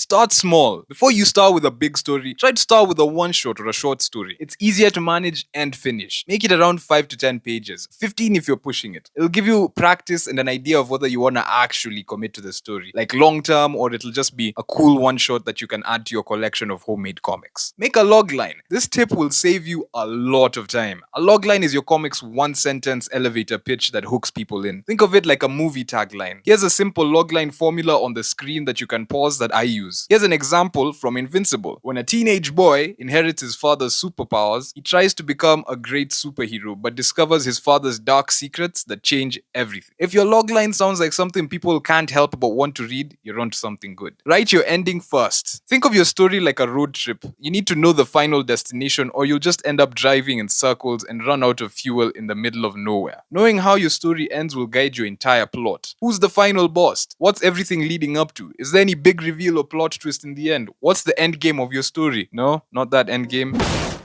Start small. Before you start with a big story, try to start with a one shot or a short story. It's easier to manage and finish. Make it around 5 to 10 pages, 15 if you're pushing it. It'll give you practice and an idea of whether you want to actually commit to the story, like long term, or it'll just be a cool one shot that you can add to your collection of homemade comics. Make a log line. This tip will save you a lot of time. A log line is your comic's one sentence elevator pitch that hooks people in. Think of it like a movie tagline. Here's a simple logline formula on the screen that you can pause that I use. Here's an example from Invincible. When a teenage boy inherits his father's superpowers, he tries to become a great superhero but discovers his father's dark secrets that change everything. If your logline sounds like something people can't help but want to read, you're onto something good. Write your ending first. Think of your story like a road trip. You need to know the final destination or you'll just end up driving in circles and run out of fuel in the middle of nowhere. Knowing how your story ends will guide your entire plot. Who's the final boss? What's everything leading up to? Is there any big reveal or plot twist in the end? What's the end game of your story? No, not that end game.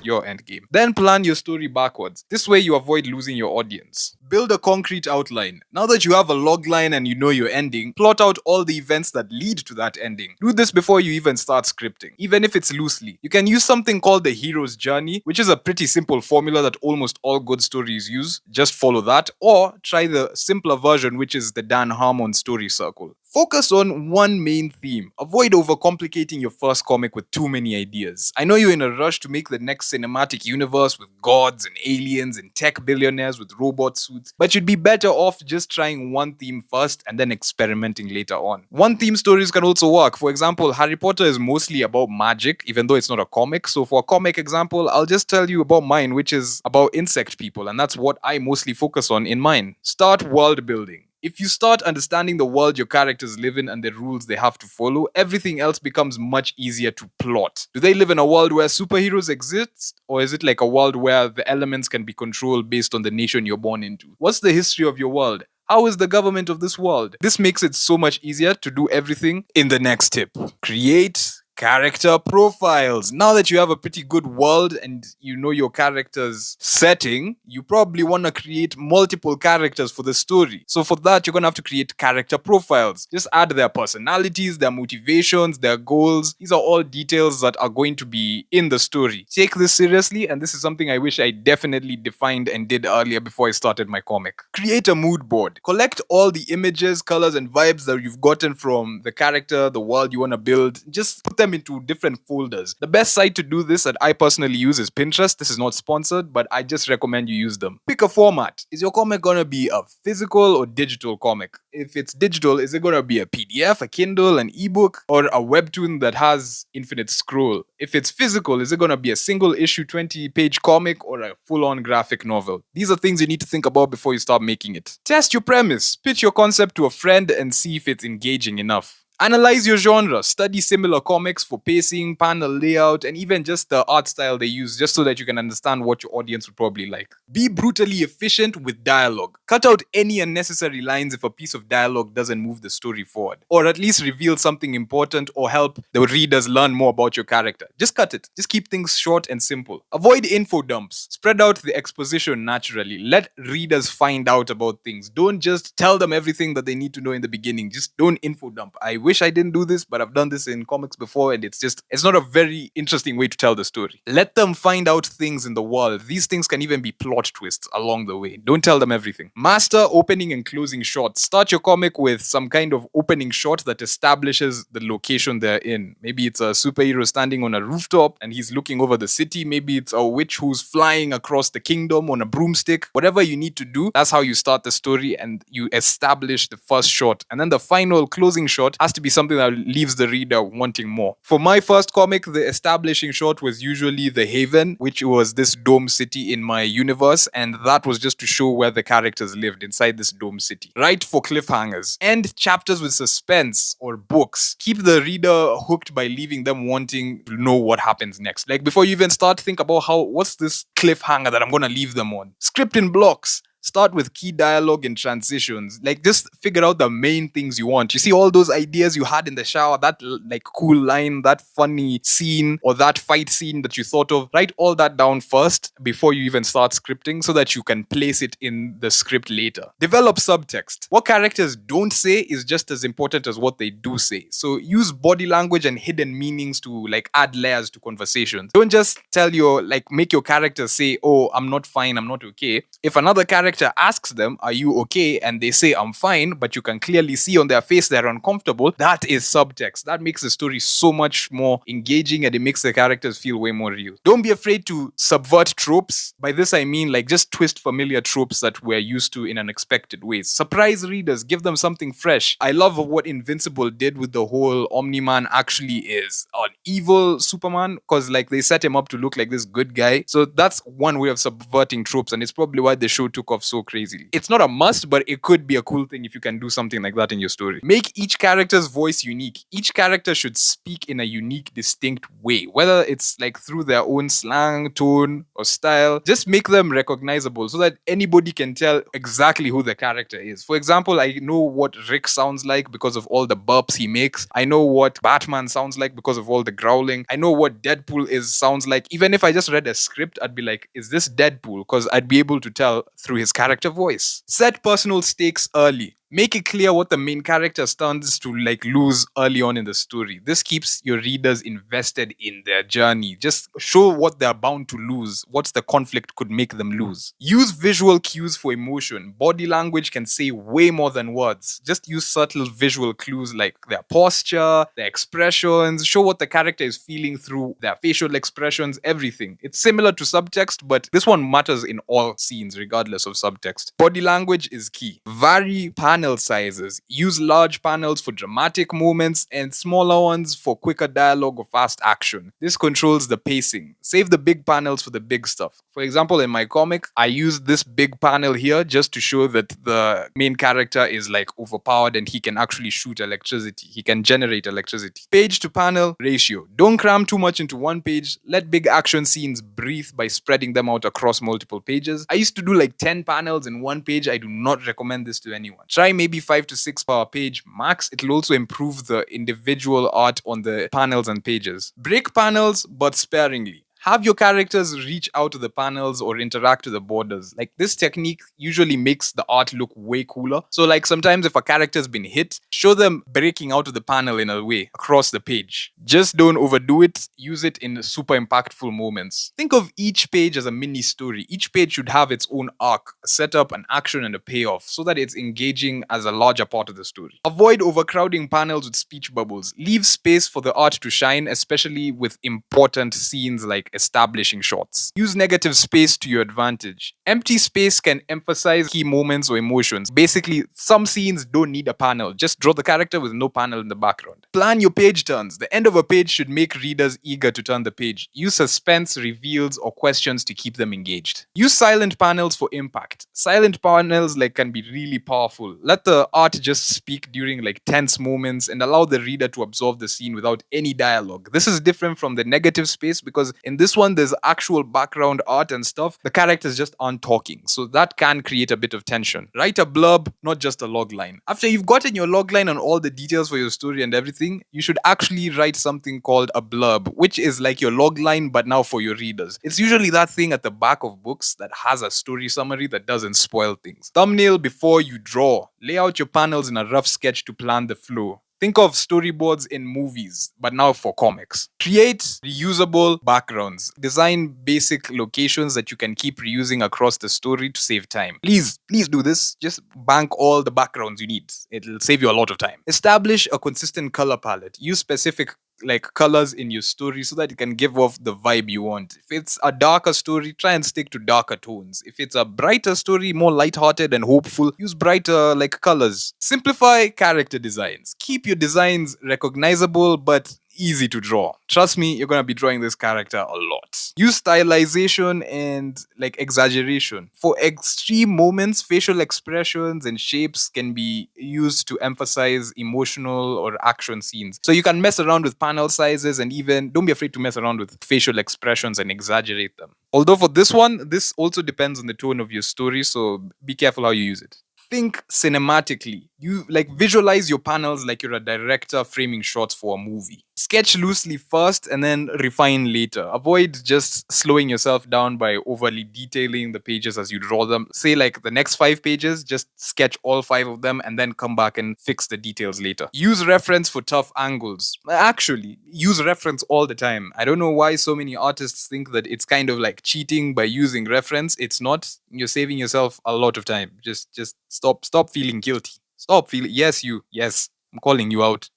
Your end game. Then plan your story backwards. This way you avoid losing your audience. Build a concrete outline. Now that you have a log line and you know your ending, plot out all the events that lead to that ending. Do this before you even start scripting, even if it's loosely. You can use something called the hero's journey, which is a pretty simple formula that almost all good stories use. Just follow that, or try the simpler version, which is the Dan Harmon story circle. Focus on one main theme. Avoid overcomplicating your first comic with too many ideas. I know you're in a rush to make the next cinematic universe with gods and aliens and tech billionaires with robot suits, but you'd be better off just trying one theme first and then experimenting later on. One theme stories can also work. For example, Harry Potter is mostly about magic, even though it's not a comic. So for a comic example, I'll just tell you about mine, which is about insect people, and that's what I mostly focus on in mine. Start world building. If you start understanding the world your characters live in and the rules they have to follow, everything else becomes much easier to plot. Do they live in a world where superheroes exist? Or is it like a world where the elements can be controlled based on the nation you're born into? What's the history of your world? How is the government of this world? This makes it so much easier to do everything in the next tip. Create character profiles. Now that you have a pretty good world and you know your character's setting, you probably want to create multiple characters for the story. So for that, you're going to have to create character profiles. Just add their personalities, their motivations, their goals. These are all details that are going to be in the story. Take this seriously, and this is something I wish I definitely defined and did earlier before I started my comic. Create a mood board. Collect all the images, colors, and vibes that you've gotten from the character, the world you want to build. Just put them into different folders. The best site to do this that I personally use is Pinterest. This is not sponsored, but I just recommend you use them. Pick a format. Is your comic gonna be a physical or digital comic? If it's digital, is it gonna be a PDF, a Kindle, an ebook, or a webtoon that has infinite scroll? If it's physical, is it gonna be a single issue 20-page comic or a full-on graphic novel? These are things you need to think about before you start making it. Test your premise. Pitch your concept to a friend and see if it's engaging enough. Analyze your genre, study similar comics for pacing, panel layout, and even just the art style they use, just so that you can understand what your audience would probably like. Be brutally efficient with dialogue. Cut out any unnecessary lines if a piece of dialogue doesn't move the story forward, or at least reveal something important or help the readers learn more about your character. Just cut it. Just keep things short and simple. Avoid info dumps. Spread out the exposition naturally. Let readers find out about things. Don't just tell them everything that they need to know in the beginning. Just don't info dump. I wish I didn't do this, but I've done this in comics before, and it's not a very interesting way to tell the story. Let them find out things in the world. These things can even be plot twists along the way. Don't tell them everything. Master opening and closing shots. Start your comic with some kind of opening shot that establishes the location they're in. Maybe it's a superhero standing on a rooftop and he's looking over the city. Maybe it's a witch who's flying across the kingdom on a broomstick. Whatever you need to do, that's how you start the story and you establish the first shot. And then the final closing shot has to be something that leaves the reader wanting more. For my first comic, the establishing shot was usually the Haven, which was this dome city in my universe, and that was just to show where the characters lived inside this dome city. Write for cliffhangers. End chapters with suspense or books. Keep the reader hooked by leaving them wanting to know what happens next. Like before you even start, think about what's this cliffhanger that I'm gonna leave them on. Script in blocks. Start with key dialogue and transitions. Like, just figure out the main things you want. You see all those ideas you had in the shower, that like cool line, that funny scene, or that fight scene that you thought of. Write all that down first before you even start scripting so that you can place it in the script later. Develop subtext. What characters don't say is just as important as what they do say. So use body language and hidden meanings to like add layers to conversations. Don't just tell your like make your character say, "Oh, I'm not fine, I'm not okay." If another character asks them, "Are you okay?" and they say, "I'm fine," but you can clearly see on their face they're uncomfortable, that is subtext. That makes the story so much more engaging and it makes the characters feel way more real. Don't be afraid to subvert tropes. By this I mean like just twist familiar tropes that we're used to in unexpected ways. Surprise readers, give them something fresh. I love what Invincible did with the whole Omni-Man actually is an evil Superman, because like they set him up to look like this good guy. So that's one way of subverting tropes, and it's probably why the show took off so crazily. It's not a must, but it could be a cool thing if you can do something like that in your story. Make each character's voice unique. Each character should speak in a unique, distinct way, whether it's like through their own slang, tone, or style. Just make them recognizable so that anybody can tell exactly who the character is. For example, I know what Rick sounds like because of all the burps he makes. I know what Batman sounds like because of all the growling. I know what Deadpool sounds like. Even if I just read a script, I'd be like, is this Deadpool? Because I'd be able to tell through his character voice. Set personal stakes early. Make it clear what the main character stands to like lose early on in the story. This keeps your readers invested in their journey. Just show what they're bound to lose. What's the conflict could make them lose. Use visual cues for emotion. Body language can say way more than words. Just use subtle visual clues like their posture, their expressions. Show what the character is feeling through their facial expressions, everything. It's similar to subtext, but this one matters in all scenes regardless of subtext. Body language is key. Vary panel sizes. Use large panels for dramatic moments and smaller ones for quicker dialogue or fast action. This controls the pacing. Save the big panels for the big stuff. For example, in my comic, I used this big panel here just to show that the main character is like overpowered and he can actually shoot electricity. He can generate electricity. Page to panel ratio. Don't cram too much into one page. Let big action scenes breathe by spreading them out across multiple pages. I used to do like 10 panels in one page. I do not recommend this to anyone. Try maybe 5 to 6 per page max. It'll also improve the individual art on the panels and pages. Break panels, but sparingly. Have your characters reach out to the panels or interact with the borders. Like, this technique usually makes the art look way cooler. So like sometimes if a character's been hit, show them breaking out of the panel in a way across the page. Just don't overdo it. Use it in super impactful moments. Think of each page as a mini story. Each page should have its own arc, a setup, an action, and a payoff so that it's engaging as a larger part of the story. Avoid overcrowding panels with speech bubbles. Leave space for the art to shine, especially with important scenes like establishing shots. Use negative space to your advantage. Empty space can emphasize key moments or emotions. Basically, some scenes don't need a panel. Just draw the character with no panel in the background. Plan your page turns. The end of a page should make readers eager to turn the page. Use suspense, reveals, or questions to keep them engaged. Use silent panels for impact. Silent panels can be really powerful. Let the art just speak during tense moments and allow the reader to absorb the scene without any dialogue. This is different from the negative space because in this one there's actual background art and stuff. The characters just aren't talking, so that can create a bit of tension. Write a blurb, not just a log line. After you've gotten your log line and all the details for your story and everything, you should actually write something called a blurb, which is like your log line but now for your readers. It's usually that thing at the back of books that has a story summary that doesn't spoil things. Thumbnail before you draw. Lay out your panels in a rough sketch to plan the flow. Think of storyboards in movies, but now for comics. Create reusable backgrounds. Design basic locations that you can keep reusing across the story to save time. Please do this. Just bank all the backgrounds you need. It'll save you a lot of time. Establish a consistent color palette. Use specific colors in your story so that it can give off the vibe you want. If it's a darker story, try and stick to darker tones. If it's a brighter story, more lighthearted and hopeful, use brighter colors. Simplify character designs. Keep your designs recognizable but easy to draw. Trust me, you're gonna be drawing this character a lot. Use stylization and like exaggeration. For extreme moments, facial expressions and shapes can be used to emphasize emotional or action scenes. So you can mess around with panel sizes and even don't be afraid to mess around with facial expressions and exaggerate them. Although for this one, this also depends on the tone of your story, so be careful how you use it. Think cinematically. You like visualize your panels like you're a director framing shots for a movie. Sketch loosely first and then refine later. Avoid just slowing yourself down by overly detailing the pages as you draw them. Say like the next 5 pages, just sketch all 5 of them and then come back and fix the details later. Use reference for tough angles. Actually, use reference all the time. I don't know why so many artists think that it's kind of like cheating by using reference. It's not. You're saving yourself a lot of time. Just stop feeling guilty. Stop feeling. Yes, I'm calling you out.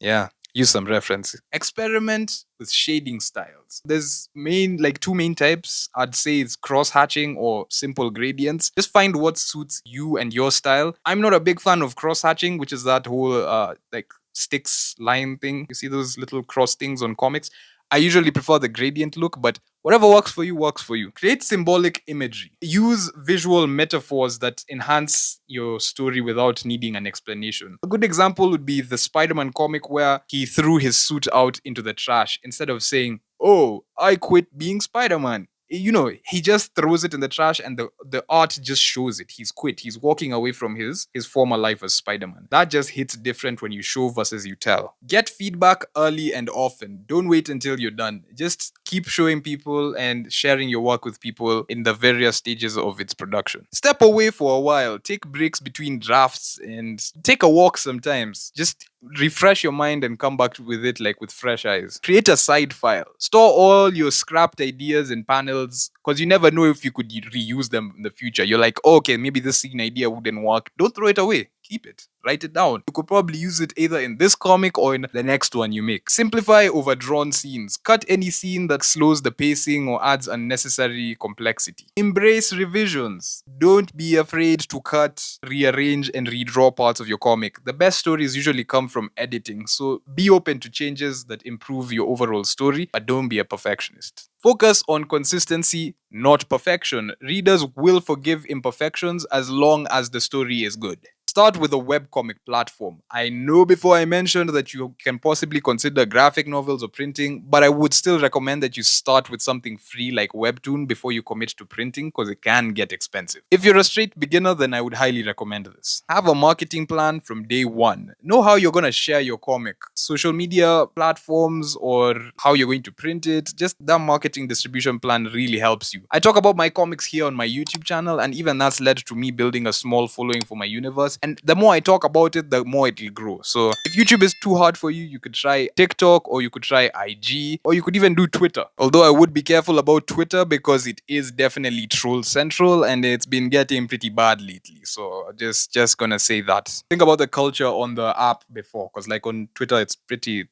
Yeah. Use some reference. Experiment with shading styles. There's like 2 main types. I'd say it's cross hatching or simple gradients. Just find what suits you and your style. I'm not a big fan of cross hatching, which is that whole like sticks line thing. You see those little cross things on comics? I usually prefer the gradient look, but whatever works for you, works for you. Create symbolic imagery. Use visual metaphors that enhance your story without needing an explanation. A good example would be the Spider-Man comic where he threw his suit out into the trash instead of saying, "Oh, I quit being Spider-Man." He just throws it in the trash and the art just shows it. He's quit. He's walking away from his former life as Spider-Man. That just hits different when you show versus you tell. Get feedback early and often. Don't wait until you're done. Just keep showing people and sharing your work with people in the various stages of its production. Step away for a while. Take breaks between drafts and take a walk sometimes. Just refresh your mind and come back with it like with fresh eyes. Create a side file. Store all your scrapped ideas and panels because you never know if you could reuse them in the future. You're like, oh, okay, maybe this scene idea wouldn't work. Don't throw it away. Keep it. Write it down. You could probably use it either in this comic or in the next one you make. Simplify overdrawn scenes. Cut any scene that slows the pacing or adds unnecessary complexity. Embrace revisions. Don't be afraid to cut, rearrange, and redraw parts of your comic. The best stories usually come from editing, so be open to changes that improve your overall story, but don't be a perfectionist. Focus on consistency, not perfection. Readers will forgive imperfections as long as the story is good. Start with a webcomic platform. I know before I mentioned that you can possibly consider graphic novels or printing, but I would still recommend that you start with something free like Webtoon before you commit to printing because it can get expensive. If you're a straight beginner, then I would highly recommend this. Have a marketing plan from day one. Know how you're going to share your comic, social media platforms, or how you're going to print it. Just that marketing distribution plan really helps you. I talk about my comics here on my YouTube channel, and even that's led to me building a small following for my universe. And the more I talk about it, the more it will grow. So if YouTube is too hard for you, you could try TikTok or you could try IG or you could even do Twitter. Although I would be careful about Twitter because it is definitely troll central and it's been getting pretty bad lately. So just gonna say that. Think about the culture on the app before, because like on Twitter, it's pretty,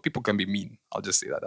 people can be mean. I'll just say that.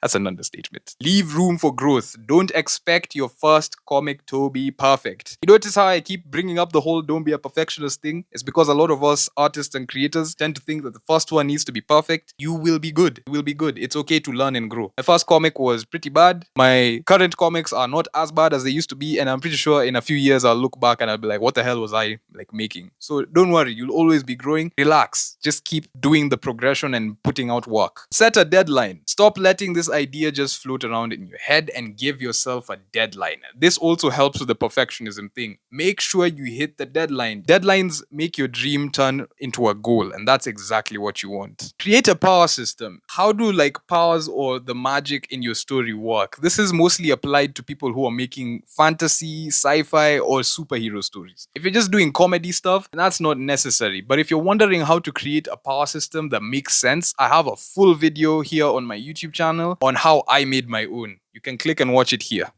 That's an understatement. Leave room for growth. Don't expect your first comic to be perfect. You notice how I keep bringing up the whole don't be a perfectionist thing? It's because a lot of us artists and creators tend to think that the first one needs to be perfect. You will be good. You will be good. It's okay to learn and grow. My first comic was pretty bad. My current comics are not as bad as they used to be, and I'm pretty sure in a few years I'll look back and I'll be like, what the hell was I like making? So don't worry, you'll always be growing. Relax. Just keep doing the progression and putting out work. Set a deadline. Stop letting this idea just float around in your head and give yourself a deadline. This also helps with the perfectionism thing. Make sure you hit the deadline. Deadlines make your dream turn into a goal, and that's exactly what you want. Create a power system. How do like powers or the magic in your story work? This is mostly applied to people who are making fantasy, sci-fi, or superhero stories. If you're just doing comedy stuff, that's not necessary. But if you're wondering how to create a power system that makes sense, I have a full video here on my YouTube channel on how I made my own. You can click and watch it here.